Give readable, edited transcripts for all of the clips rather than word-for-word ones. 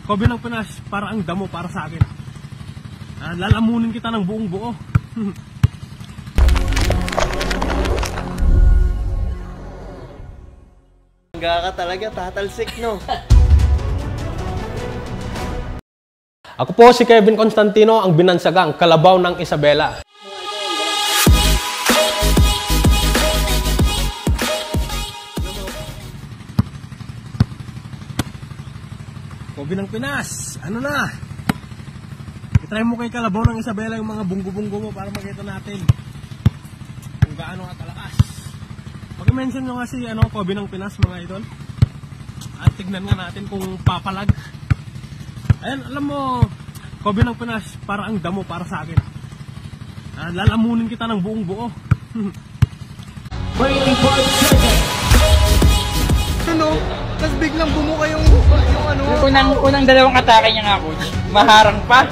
Kobe ng Pinas, para ang damo para sa akin. Lalamunin kita ng buong buo. Hangga ka talaga, tatalsik, no? Ako po si Kevin Constantino, ang binansagang kalabaw ng Isabela. Kobe ng Pinas, ano na? I-try mo kay kalabaw ng Isabela yung mga bunggo-bunggo mo para makita natin kung gaano ka kalakas. Pag-mention nyo nga si Kobe ng Pinas, mga idol. At tignan nga natin kung papalag. Ayan, alam mo, Kobe ng Pinas, para ang damo para sa akin. Lalamunin kita ng buong buo. Ano? Tapos biglang bumuka yung ano. Unang dalawang atake niya nga, coach. Maharang pa.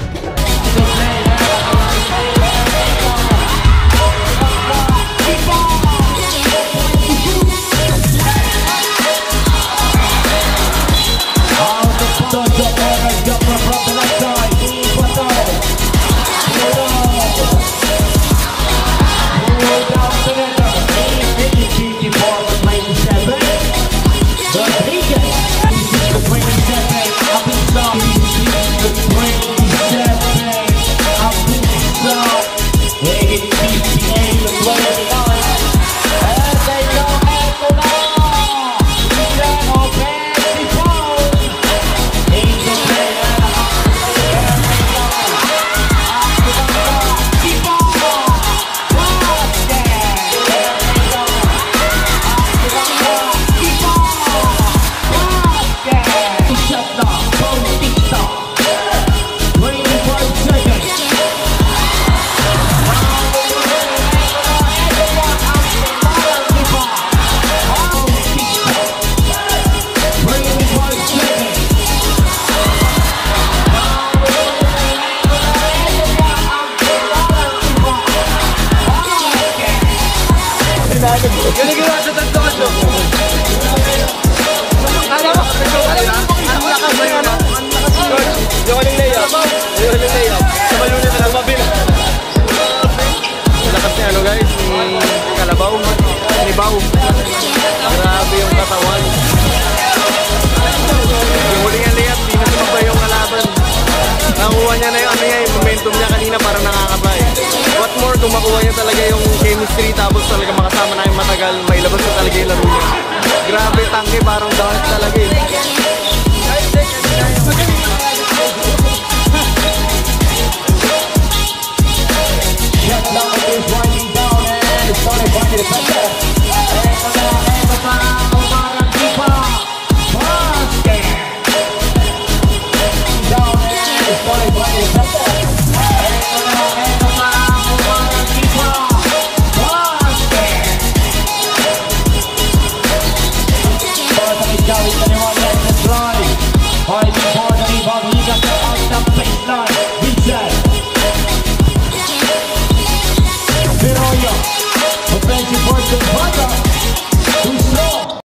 Galing-gawa sa tanto-tanto. Alam mo, ang lakas ba yun? Yung aling layup. Sa balunin na lang mabila. Lakas niya, guys? Ni Kalabaw. Ni Bao. Grabe yung katawan. Yung huling ang layup, di na sumabay yung kalaban. Nakuha niya na yung momentum niya kanina, parang nakakabay. What more kung makuha niya talaga yung chemistry, tapos talaga makasama na yung matagal, may labas na talaga yung laro niya. Grabe, tangke, parang dahil talaga eh. Offensive work to